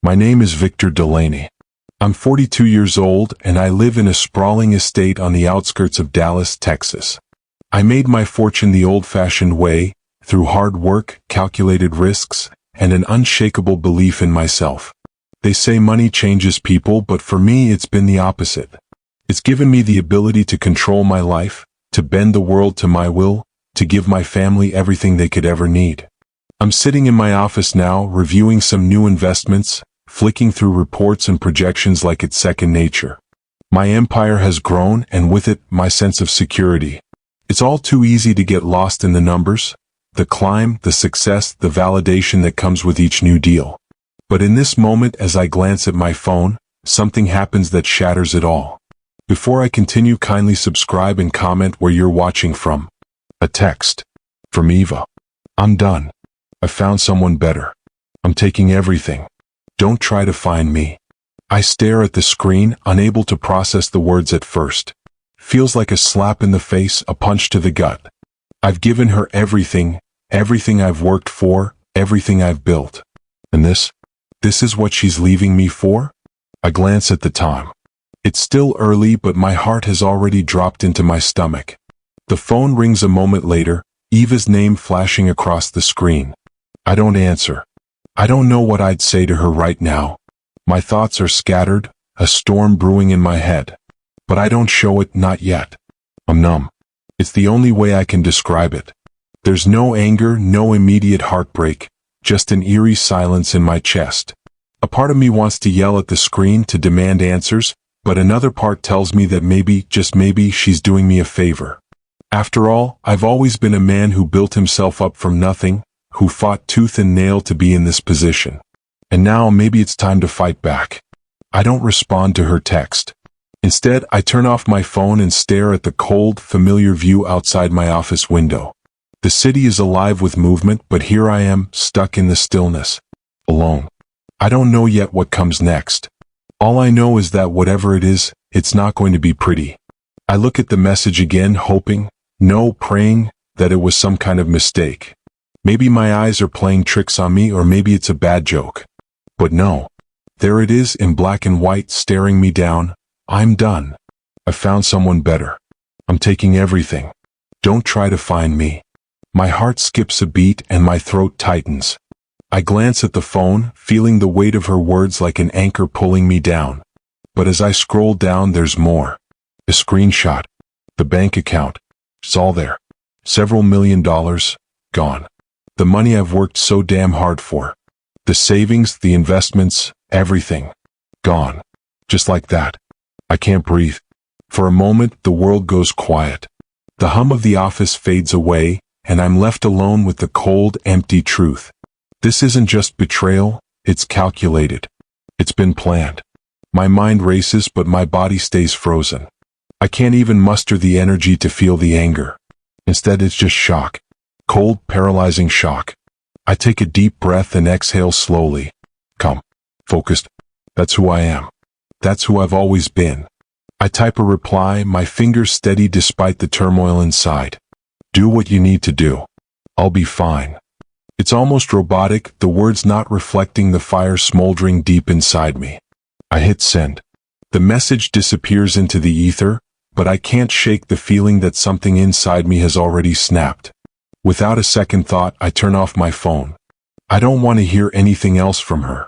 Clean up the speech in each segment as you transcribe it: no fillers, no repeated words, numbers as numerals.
My name is Victor Delaney. I'm 42 years old and I live in a sprawling estate on the outskirts of Dallas, Texas. I made my fortune the old-fashioned way, through hard work, calculated risks, and an unshakable belief in myself. They say money changes people, but for me it's been the opposite. It's given me the ability to control my life, to bend the world to my will, to give my family everything they could ever need. I'm sitting in my office now, reviewing some new investments, flicking through reports and projections like it's second nature. My empire has grown, and with it, my sense of security. It's all too easy to get lost in the numbers, the climb, the success, the validation that comes with each new deal. But in this moment, as I glance at my phone, something happens that shatters it all. Before I continue, kindly subscribe and comment where you're watching from. A text. From Eva. I'm done. I found someone better. I'm taking everything. Don't try to find me. I stare at the screen, unable to process the words at first. Feels like a slap in the face, a punch to the gut. I've given her everything, everything I've worked for, everything I've built. And this is what she's leaving me for? I glance at the time. It's still early, but my heart has already dropped into my stomach. The phone rings a moment later, Eva's name flashing across the screen. I don't answer. I don't know what I'd say to her right now. My thoughts are scattered, a storm brewing in my head. But I don't show it, not yet. I'm numb. It's the only way I can describe it. There's no anger, no immediate heartbreak, just an eerie silence in my chest. A part of me wants to yell at the screen to demand answers, but another part tells me that maybe, just maybe, she's doing me a favor. After all, I've always been a man who built himself up from nothing, who fought tooth and nail to be in this position. And now maybe it's time to fight back. I don't respond to her text. Instead, I turn off my phone and stare at the cold, familiar view outside my office window. The city is alive with movement, but here I am, stuck in the stillness. Alone. I don't know yet what comes next. All I know is that whatever it is, it's not going to be pretty. I look at the message again, hoping, no, praying, that it was some kind of mistake. Maybe my eyes are playing tricks on me, or maybe it's a bad joke. But no. There it is in black and white, staring me down. I'm done. I found someone better. I'm taking everything. Don't try to find me. My heart skips a beat and my throat tightens. I glance at the phone, feeling the weight of her words like an anchor pulling me down. But as I scroll down, there's more. A screenshot. The bank account. It's all there. Several $1 million. Gone. The money I've worked so damn hard for. The savings, the investments, everything. Gone. Just like that. I can't breathe. For a moment, the world goes quiet. The hum of the office fades away, and I'm left alone with the cold, empty truth. This isn't just betrayal, it's calculated. It's been planned. My mind races, but my body stays frozen. I can't even muster the energy to feel the anger. Instead, it's just shock. Cold, paralyzing shock. I take a deep breath and exhale slowly. Calm. Focused. That's who I am. That's who I've always been. I type a reply, my fingers steady despite the turmoil inside. Do what you need to do. I'll be fine. It's almost robotic, the words not reflecting the fire smoldering deep inside me. I hit send. The message disappears into the ether, but I can't shake the feeling that something inside me has already snapped. Without a second thought, I turn off my phone. I don't want to hear anything else from her.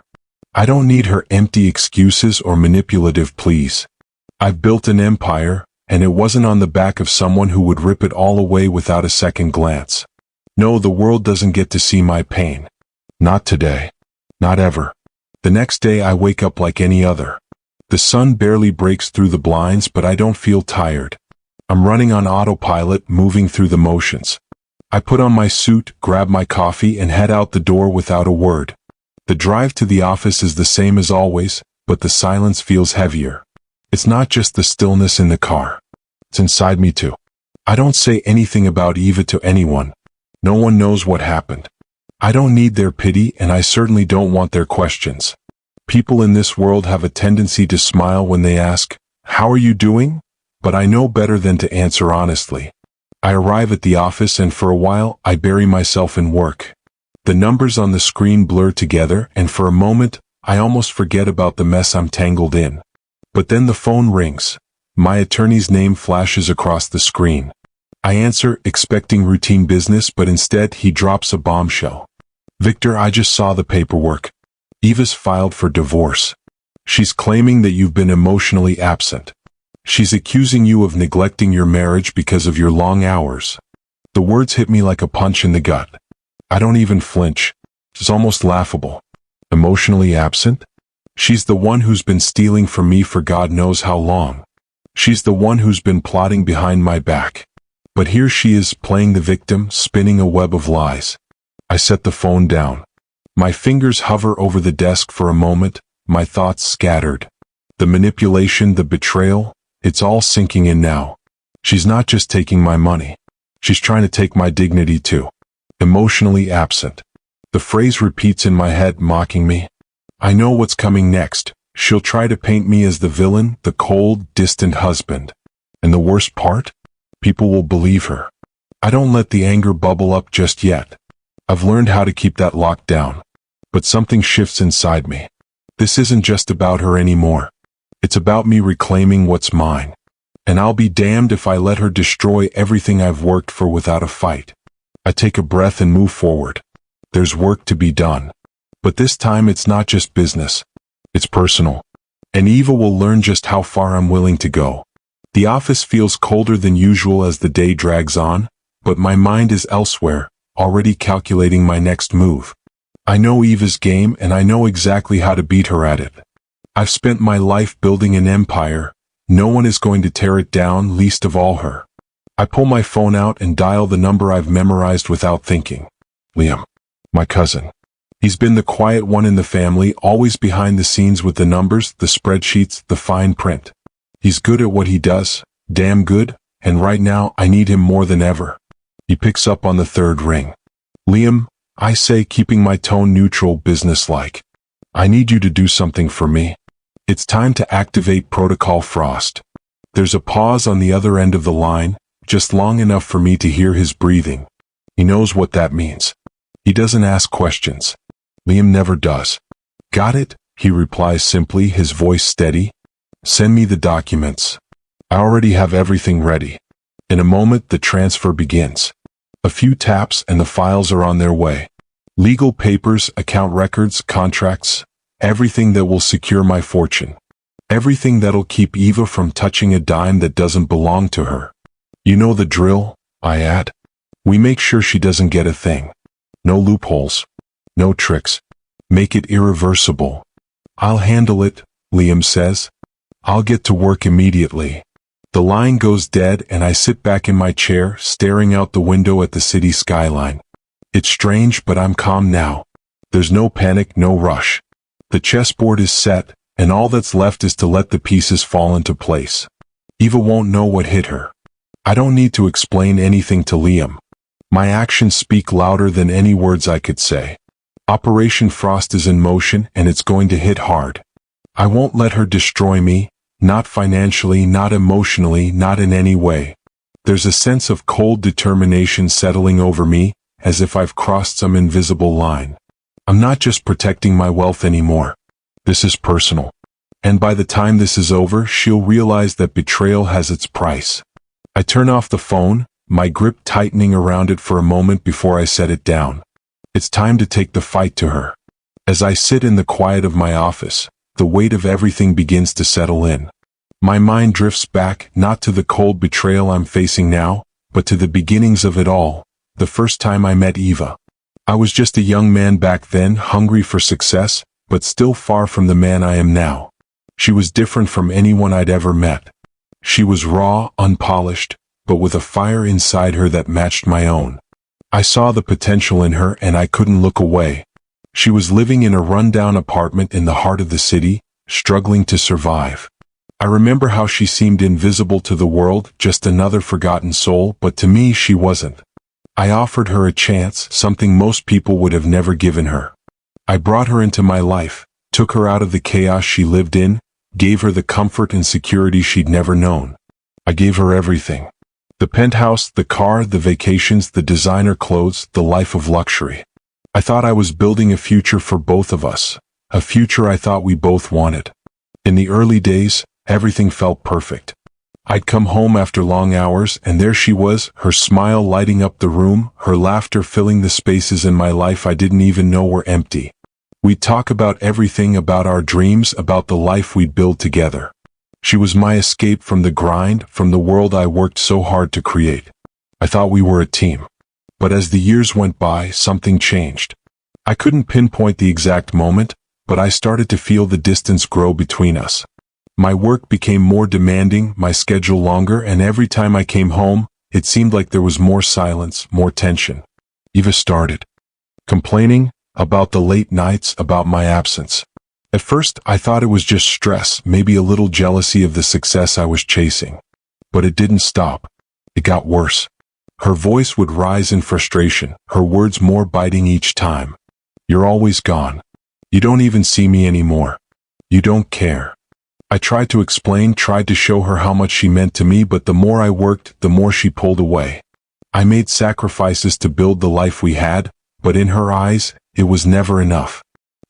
I don't need her empty excuses or manipulative pleas. I've built an empire, and it wasn't on the back of someone who would rip it all away without a second glance. No, the world doesn't get to see my pain. Not today. Not ever. The next day I wake up like any other. The sun barely breaks through the blinds, but I don't feel tired. I'm running on autopilot, moving through the motions. I put on my suit, grab my coffee, and head out the door without a word. The drive to the office is the same as always, but the silence feels heavier. It's not just the stillness in the car. It's inside me too. I don't say anything about Eva to anyone. No one knows what happened. I don't need their pity, and I certainly don't want their questions. People in this world have a tendency to smile when they ask, "How are you doing?" But I know better than to answer honestly. I arrive at the office, and for a while, I bury myself in work. The numbers on the screen blur together, and for a moment, I almost forget about the mess I'm tangled in. But then the phone rings. My attorney's name flashes across the screen. I answer, expecting routine business, but instead he drops a bombshell. Victor, I just saw the paperwork. Eva's filed for divorce. She's claiming that you've been emotionally absent. She's accusing you of neglecting your marriage because of your long hours. The words hit me like a punch in the gut. I don't even flinch. It's almost laughable. Emotionally absent? She's the one who's been stealing from me for God knows how long. She's the one who's been plotting behind my back. But here she is, playing the victim, spinning a web of lies. I set the phone down. My fingers hover over the desk for a moment, my thoughts scattered. The manipulation, the betrayal, it's all sinking in now. She's not just taking my money. She's trying to take my dignity too. Emotionally absent. The phrase repeats in my head, mocking me. I know what's coming next. She'll try to paint me as the villain, the cold, distant husband. And the worst part? People will believe her. I don't let the anger bubble up just yet. I've learned how to keep that locked down. But something shifts inside me. This isn't just about her anymore. It's about me reclaiming what's mine. And I'll be damned if I let her destroy everything I've worked for without a fight. I take a breath and move forward. There's work to be done. But this time it's not just business. It's personal. And Eva will learn just how far I'm willing to go. The office feels colder than usual as the day drags on, but my mind is elsewhere, already calculating my next move. I know Eva's game and I know exactly how to beat her at it. I've spent my life building an empire. No one is going to tear it down, least of all her. I pull my phone out and dial the number I've memorized without thinking. Liam. My cousin. He's been the quiet one in the family, always behind the scenes with the numbers, the spreadsheets, the fine print. He's good at what he does, damn good, and right now I need him more than ever. He picks up on the third ring. Liam, I say, keeping my tone neutral, businesslike. I need you to do something for me. It's time to activate Protocol Frost. There's a pause on the other end of the line, just long enough for me to hear his breathing. He knows what that means. He doesn't ask questions. Liam never does. Got it? He replies simply, his voice steady. Send me the documents. I already have everything ready. In a moment, the transfer begins. A few taps and the files are on their way. Legal papers, account records, contracts, everything that will secure my fortune. Everything that'll keep Eva from touching a dime that doesn't belong to her. You know the drill, I add. We make sure she doesn't get a thing. No loopholes. No tricks. Make it irreversible. I'll handle it, Liam says. I'll get to work immediately. The line goes dead and I sit back in my chair, staring out the window at the city skyline. It's strange, but I'm calm now. There's no panic, no rush. The chessboard is set, and all that's left is to let the pieces fall into place. Eva won't know what hit her. I don't need to explain anything to Liam. My actions speak louder than any words I could say. Operation Frost is in motion and it's going to hit hard. I won't let her destroy me, not financially, not emotionally, not in any way. There's a sense of cold determination settling over me, as if I've crossed some invisible line. I'm not just protecting my wealth anymore. This is personal. And by the time this is over, she'll realize that betrayal has its price. I turn off the phone, my grip tightening around it for a moment before I set it down. It's time to take the fight to her. As I sit in the quiet of my office, the weight of everything begins to settle in. My mind drifts back, not to the cold betrayal I'm facing now, but to the beginnings of it all, the first time I met Eva. I was just a young man back then, hungry for success, but still far from the man I am now. She was different from anyone I'd ever met. She was raw, unpolished, but with a fire inside her that matched my own. I saw the potential in her and I couldn't look away. She was living in a rundown apartment in the heart of the city, struggling to survive. I remember how she seemed invisible to the world, just another forgotten soul, but to me she wasn't. I offered her a chance, something most people would have never given her. I brought her into my life, took her out of the chaos she lived in, gave her the comfort and security she'd never known. I gave her everything. The penthouse, the car, the vacations, the designer clothes, the life of luxury. I thought I was building a future for both of us, a future I thought we both wanted. In the early days, everything felt perfect. I'd come home after long hours, and there she was, her smile lighting up the room, her laughter filling the spaces in my life I didn't even know were empty. We'd talk about everything, about our dreams, about the life we'd build together. She was my escape from the grind, from the world I worked so hard to create. I thought we were a team. But as the years went by, something changed. I couldn't pinpoint the exact moment, but I started to feel the distance grow between us. My work became more demanding, my schedule longer, and every time I came home, it seemed like there was more silence, more tension. Eva started complaining about the late nights, about my absence. At first, I thought it was just stress, maybe a little jealousy of the success I was chasing. But it didn't stop. It got worse. Her voice would rise in frustration, her words more biting each time. "You're always gone. You don't even see me anymore. You don't care." I tried to explain, tried to show her how much she meant to me, but the more I worked, the more she pulled away. I made sacrifices to build the life we had, but in her eyes, it was never enough.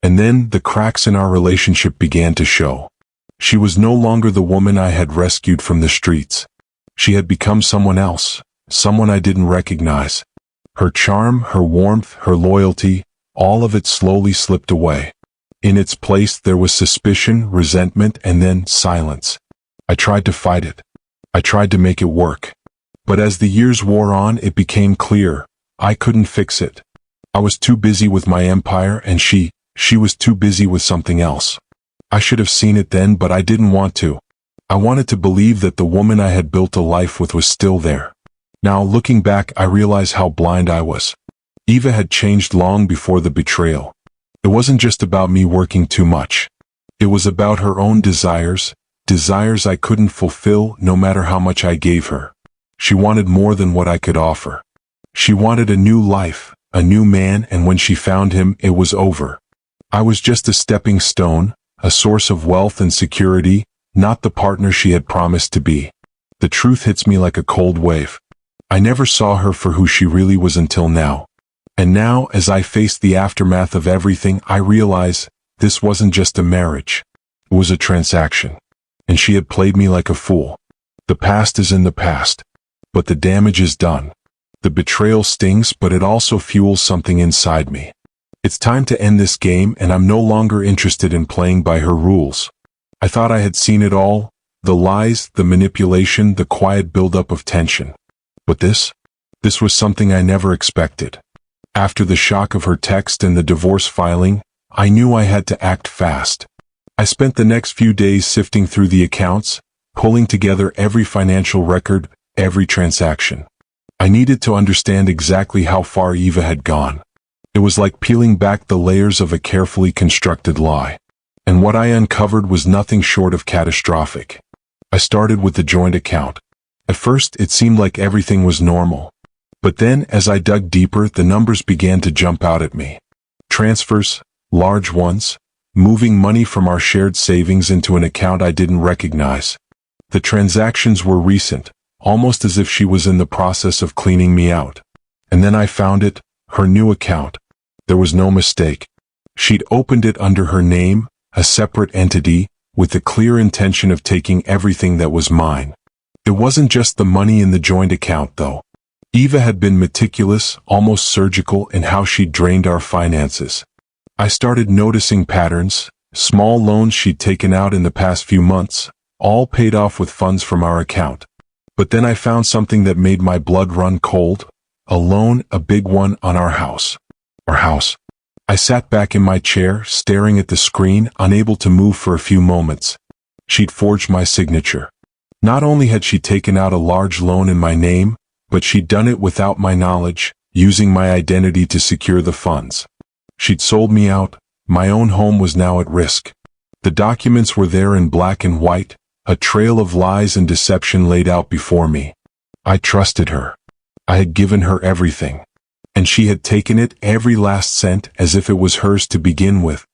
And then, the cracks in our relationship began to show. She was no longer the woman I had rescued from the streets. She had become someone else, someone I didn't recognize. Her charm, her warmth, her loyalty, all of it slowly slipped away. In its place there was suspicion, resentment, and then silence. I tried to fight it. I tried to make it work. But as the years wore on, it became clear. I couldn't fix it. I was too busy with my empire, and she was too busy with something else. I should have seen it then, but I didn't want to. I wanted to believe that the woman I had built a life with was still there. Now, looking back, I realize how blind I was. Eva had changed long before the betrayal. It wasn't just about me working too much. It was about her own desires I couldn't fulfill no matter how much I gave her. She wanted more than what I could offer. She wanted a new life, a new man, and when she found him, it was over. I was just a stepping stone, a source of wealth and security, not the partner she had promised to be. The truth hits me like a cold wave. I never saw her for who she really was until now. And now, as I face the aftermath of everything, I realize this wasn't just a marriage. It was a transaction. And she had played me like a fool. The past is in the past. But the damage is done. The betrayal stings, but it also fuels something inside me. It's time to end this game, and I'm no longer interested in playing by her rules. I thought I had seen it all, the lies, the manipulation, the quiet buildup of tension. But this was something I never expected. After the shock of her text and the divorce filing, I knew I had to act fast. I spent the next few days sifting through the accounts, pulling together every financial record, every transaction. I needed to understand exactly how far Eva had gone. It was like peeling back the layers of a carefully constructed lie. And what I uncovered was nothing short of catastrophic. I started with the joint account. At first, it seemed like everything was normal. But then, as I dug deeper, the numbers began to jump out at me. Transfers, large ones, moving money from our shared savings into an account I didn't recognize. The transactions were recent, almost as if she was in the process of cleaning me out. And then I found it, her new account. There was no mistake. She'd opened it under her name, a separate entity, with the clear intention of taking everything that was mine. It wasn't just the money in the joint account, though. Eva had been meticulous, almost surgical, in how she drained our finances. I started noticing patterns, small loans she'd taken out in the past few months, all paid off with funds from our account. But then I found something that made my blood run cold, a loan, a big one, on our house. Our house. I sat back in my chair, staring at the screen, unable to move for a few moments. She'd forged my signature. Not only had she taken out a large loan in my name, but she'd done it without my knowledge, using my identity to secure the funds. She'd sold me out. My own home was now at risk. The documents were there in black and white, a trail of lies and deception laid out before me. I trusted her. I had given her everything. And she had taken it, every last cent, as if it was hers to begin with.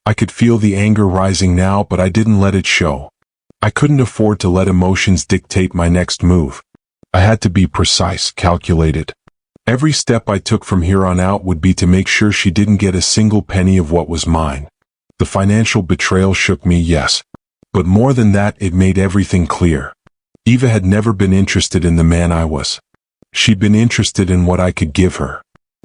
I could feel the anger rising now, but I didn't let it show. I couldn't afford to let emotions dictate my next move. I had to be precise, calculated. Every step I took from here on out would be to make sure she didn't get a single penny of what was mine. The financial betrayal shook me, yes. But more than that, it made everything clear. Eva had never been interested in the man I was. She'd been interested in what I could give her.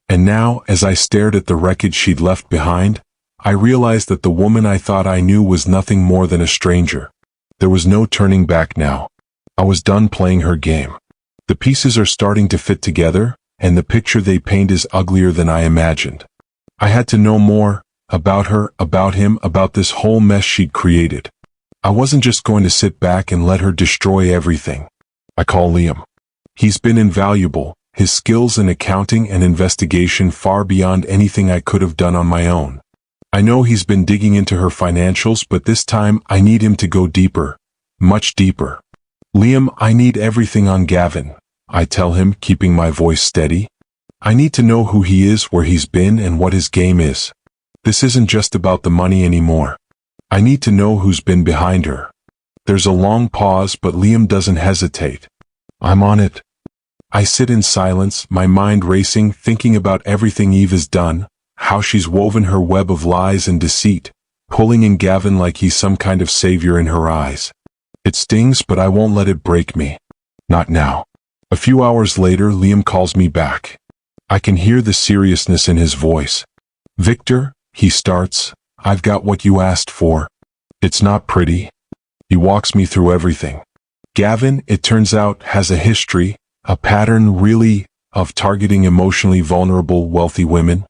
And now, as I stared at the wreckage she'd left behind, I realized that the woman I thought I knew was nothing more than a stranger. There was no turning back now. I was done playing her game. The pieces are starting to fit together, and the picture they paint is uglier than I imagined. I had to know more, about her, about him, about this whole mess she'd created. I wasn't just going to sit back and let her destroy everything. I call Liam. He's been invaluable, his skills in accounting and investigation far beyond anything I could have done on my own. I know he's been digging into her financials, but this time I need him to go deeper, much deeper. Liam, I need everything on Gavin, I tell him, keeping my voice steady. I need to know who he is, where he's been, and what his game is. This isn't just about the money anymore. I need to know who's been behind her. There's a long pause, but Liam doesn't hesitate. I'm on it. I sit in silence, my mind racing, thinking about everything Eva's done, how she's woven her web of lies and deceit, pulling in Gavin like he's some kind of savior in her eyes. It stings, but I won't let it break me. Not now. A few hours later, Liam calls me back. I can hear the seriousness in his voice. Victor, he starts, I've got what you asked for. It's not pretty. He walks me through everything. Gavin, it turns out, has a history, a pattern really, of targeting emotionally vulnerable, wealthy women.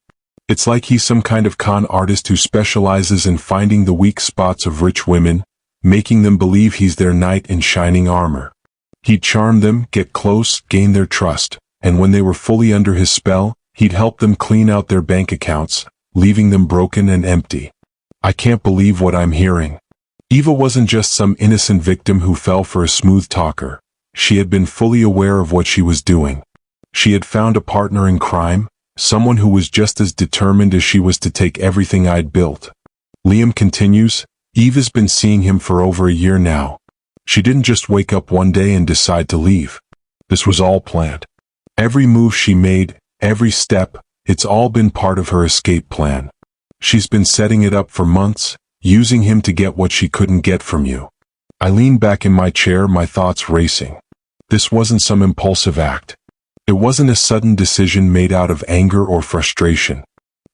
It's like he's some kind of con artist who specializes in finding the weak spots of rich women, making them believe he's their knight in shining armor. He'd charm them, get close, gain their trust, and when they were fully under his spell, he'd help them clean out their bank accounts, leaving them broken and empty. I can't believe what I'm hearing. Eva wasn't just some innocent victim who fell for a smooth talker. She had been fully aware of what she was doing. She had found a partner in crime, someone who was just as determined as she was to take everything I'd built. Liam continues, Eva's been seeing him for over a year now. She didn't just wake up one day and decide to leave. This was all planned. Every move she made, every step, it's all been part of her escape plan. She's been setting it up for months, using him to get what she couldn't get from you. I lean back in my chair, my thoughts racing. This wasn't some impulsive act. It wasn't a sudden decision made out of anger or frustration.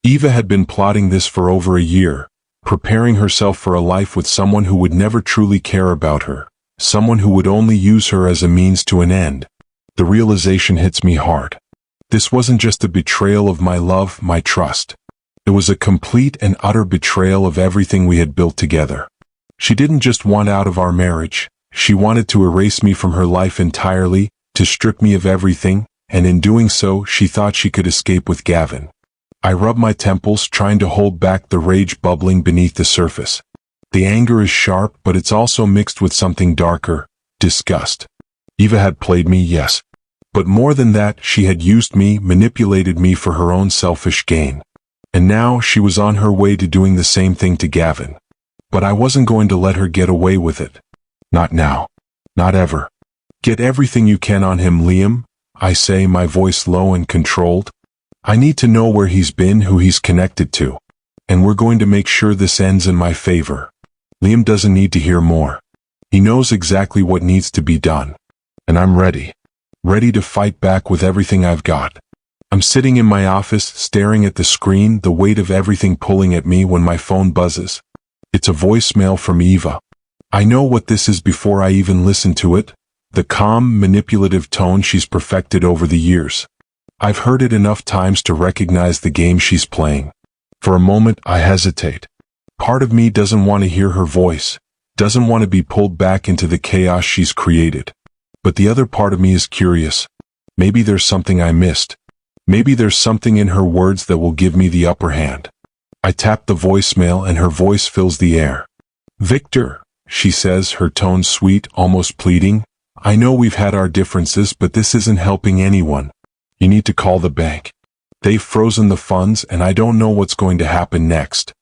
Eva had been plotting this for over a year, preparing herself for a life with someone who would never truly care about her, someone who would only use her as a means to an end. The realization hits me hard. This wasn't just a betrayal of my love, my trust. It was a complete and utter betrayal of everything we had built together. She didn't just want out of our marriage. She wanted to erase me from her life entirely, to strip me of everything, and in doing so, she thought she could escape with Gavin. I rub my temples, trying to hold back the rage bubbling beneath the surface. The anger is sharp, but it's also mixed with something darker, disgust. Eva had played me, yes. But more than that, she had used me, manipulated me for her own selfish gain. And now she was on her way to doing the same thing to Gavin. But I wasn't going to let her get away with it. Not now. Not ever. Get everything you can on him, Liam, I say, my voice low and controlled. I need to know where he's been, who he's connected to. And we're going to make sure this ends in my favor. Liam doesn't need to hear more. He knows exactly what needs to be done. And I'm ready. Ready to fight back with everything I've got. I'm sitting in my office, staring at the screen, the weight of everything pulling at me when my phone buzzes. It's a voicemail from Eva. I know what this is before I even listen to it. The calm, manipulative tone she's perfected over the years. I've heard it enough times to recognize the game she's playing. For a moment, I hesitate. Part of me doesn't want to hear her voice, doesn't want to be pulled back into the chaos she's created. But the other part of me is curious. Maybe there's something I missed. Maybe there's something in her words that will give me the upper hand. I tap the voicemail and her voice fills the air. Victor, she says, her tone sweet, almost pleading. I know we've had our differences, but this isn't helping anyone. You need to call the bank. They've frozen the funds and I don't know what's going to happen next.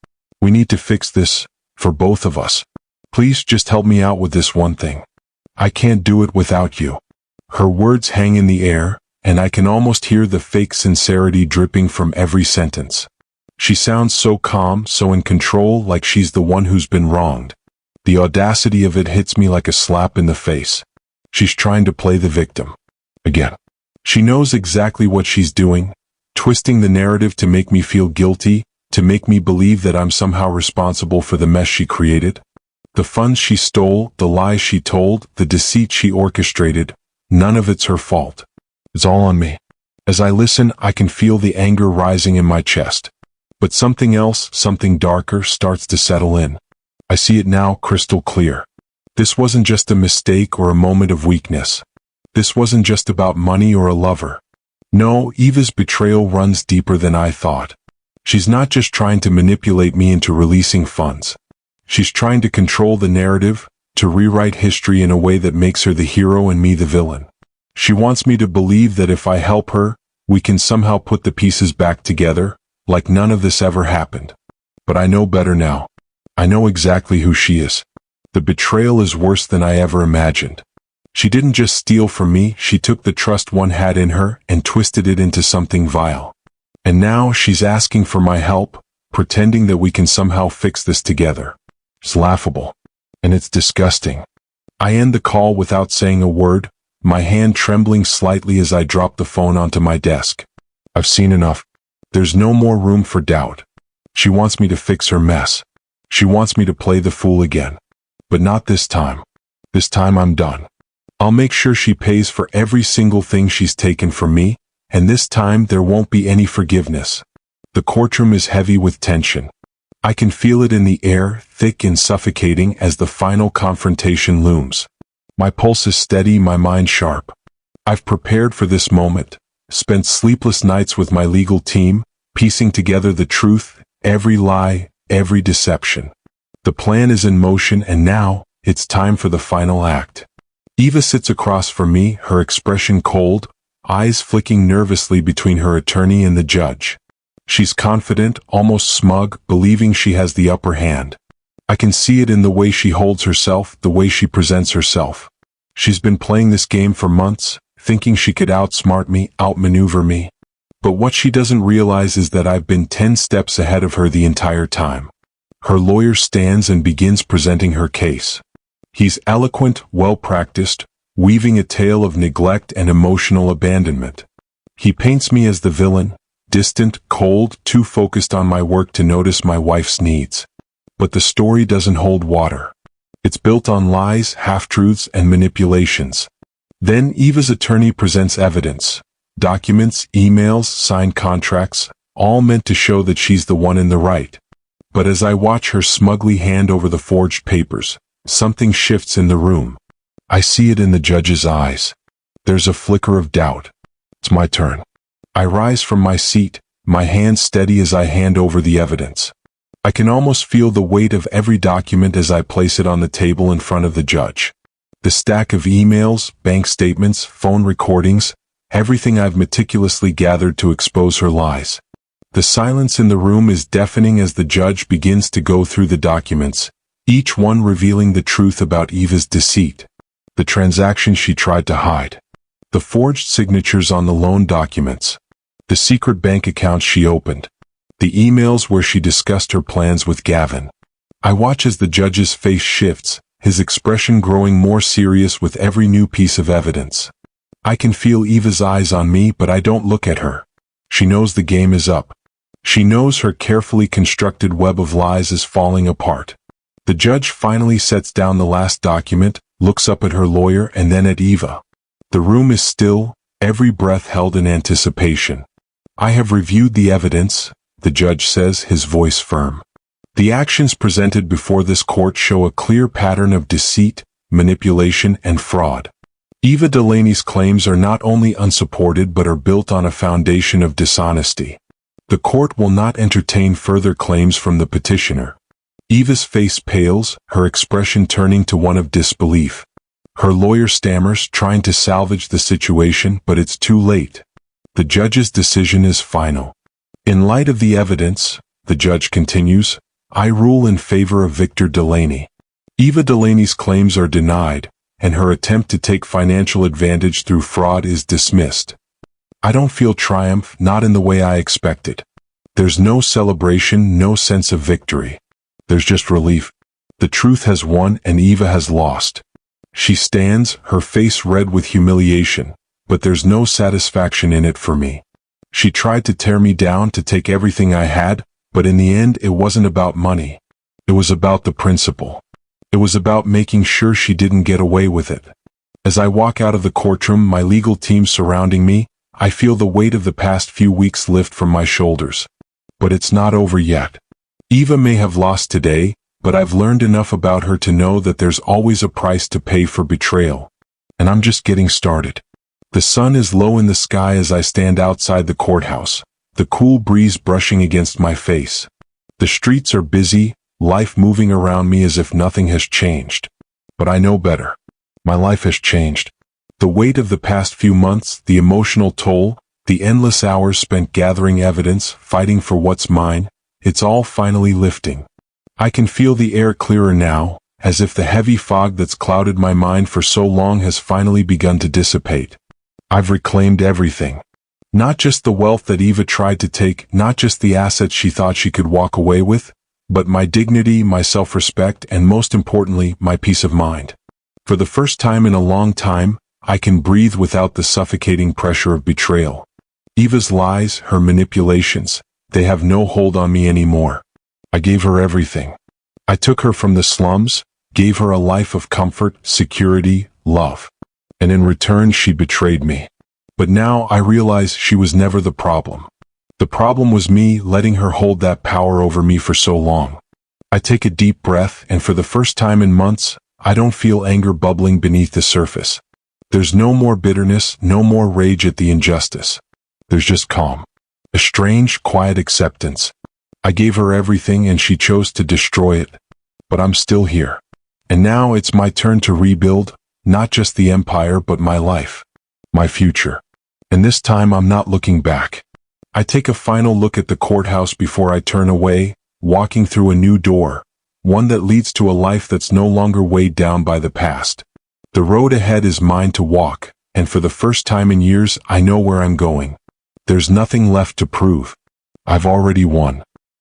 We need to fix this, for both of us. Please just help me out with this one thing. I can't do it without you. Her words hang in the air, and I can almost hear the fake sincerity dripping from every sentence. She sounds so calm, so in control, like she's the one who's been wronged. The audacity of it hits me like a slap in the face. She's trying to play the victim. Again. She knows exactly what she's doing, twisting the narrative to make me feel guilty, to make me believe that I'm somehow responsible for the mess she created. The funds she stole, the lies she told, the deceit she orchestrated, none of it's her fault. It's all on me. As I listen, I can feel the anger rising in my chest. But something else, something darker, starts to settle in. I see it now crystal clear. This wasn't just a mistake or a moment of weakness. This wasn't just about money or a lover. No, Eva's betrayal runs deeper than I thought. She's not just trying to manipulate me into releasing funds. She's trying to control the narrative, to rewrite history in a way that makes her the hero and me the villain. She wants me to believe that if I help her, we can somehow put the pieces back together, like none of this ever happened. But I know better now. I know exactly who she is. The betrayal is worse than I ever imagined. She didn't just steal from me, she took the trust one had in her and twisted it into something vile. And now she's asking for my help, pretending that we can somehow fix this together. It's laughable. And it's disgusting. I end the call without saying a word, my hand trembling slightly as I drop the phone onto my desk. I've seen enough. There's no more room for doubt. She wants me to fix her mess. She wants me to play the fool again. But not this time. This time I'm done. I'll make sure she pays for every single thing she's taken from me, and this time there won't be any forgiveness. The courtroom is heavy with tension. I can feel it in the air, thick and suffocating as the final confrontation looms. My pulse is steady, my mind sharp. I've prepared for this moment, spent sleepless nights with my legal team, piecing together the truth, every lie, every deception. The plan is in motion and now, it's time for the final act. Eva sits across from me, her expression cold, eyes flicking nervously between her attorney and the judge. She's confident, almost smug, believing she has the upper hand. I can see it in the way she holds herself, the way she presents herself. She's been playing this game for months, thinking she could outsmart me, outmaneuver me. But what she doesn't realize is that I've been 10 steps ahead of her the entire time. Her lawyer stands and begins presenting her case. He's eloquent, well-practiced, weaving a tale of neglect and emotional abandonment. He paints me as the villain, distant, cold, too focused on my work to notice my wife's needs. But the story doesn't hold water. It's built on lies, half-truths, and manipulations. Then Eva's attorney presents evidence. Documents, emails, signed contracts, all meant to show that she's the one in the right. But as I watch her smugly hand over the forged papers, something shifts in the room. I see it in the judge's eyes. There's a flicker of doubt. It's my turn. I rise from my seat, my hand steady as I hand over the evidence. I can almost feel the weight of every document as I place it on the table in front of the judge. The stack of emails, bank statements, phone recordings, everything I've meticulously gathered to expose her lies. The silence in the room is deafening as the judge begins to go through the documents, each one revealing the truth about Eva's deceit, the transactions she tried to hide, the forged signatures on the loan documents, the secret bank accounts she opened, the emails where she discussed her plans with Gavin. I watch as the judge's face shifts, his expression growing more serious with every new piece of evidence. I can feel Eva's eyes on me, but I don't look at her. She knows the game is up. She knows her carefully constructed web of lies is falling apart. The judge finally sets down the last document, looks up at her lawyer and then at Eva. The room is still, every breath held in anticipation. I have reviewed the evidence, the judge says, his voice firm. The actions presented before this court show a clear pattern of deceit, manipulation, and fraud. Eva Delaney's claims are not only unsupported but are built on a foundation of dishonesty. The court will not entertain further claims from the petitioner. Eva's face pales, her expression turning to one of disbelief. Her lawyer stammers, trying to salvage the situation, but it's too late. The judge's decision is final. In light of the evidence, the judge continues, I rule in favor of Victor Delaney. Eva Delaney's claims are denied, and her attempt to take financial advantage through fraud is dismissed. I don't feel triumph, not in the way I expected. There's no celebration, no sense of victory. There's just relief. The truth has won and Eva has lost. She stands, her face red with humiliation, but there's no satisfaction in it for me. She tried to tear me down, to take everything I had, but in the end it wasn't about money. It was about the principle. It was about making sure she didn't get away with it. As I walk out of the courtroom, my legal team surrounding me, I feel the weight of the past few weeks lift from my shoulders. But it's not over yet. Eva may have lost today, but I've learned enough about her to know that there's always a price to pay for betrayal. And I'm just getting started. The sun is low in the sky as I stand outside the courthouse, the cool breeze brushing against my face. The streets are busy, life moving around me as if nothing has changed. But I know better. My life has changed. The weight of the past few months, the emotional toll, the endless hours spent gathering evidence, fighting for what's mine, it's all finally lifting. I can feel the air clearer now, as if the heavy fog that's clouded my mind for so long has finally begun to dissipate. I've reclaimed everything. Not just the wealth that Eva tried to take, not just the assets she thought she could walk away with, but my dignity, my self-respect, and most importantly, my peace of mind. For the first time in a long time, I can breathe without the suffocating pressure of betrayal. Eva's lies, her manipulations, they have no hold on me anymore. I gave her everything. I took her from the slums, gave her a life of comfort, security, love. And in return she betrayed me. But now I realize she was never the problem. The problem was me letting her hold that power over me for so long. I take a deep breath, and for the first time in months, I don't feel anger bubbling beneath the surface. There's no more bitterness, no more rage at the injustice. There's just calm. A strange, quiet acceptance. I gave her everything and she chose to destroy it. But I'm still here. And now it's my turn to rebuild, not just the empire but my life. My future. And this time I'm not looking back. I take a final look at the courthouse before I turn away, walking through a new door, one that leads to a life that's no longer weighed down by the past. The road ahead is mine to walk, and for the first time in years I know where I'm going. There's nothing left to prove. I've already won.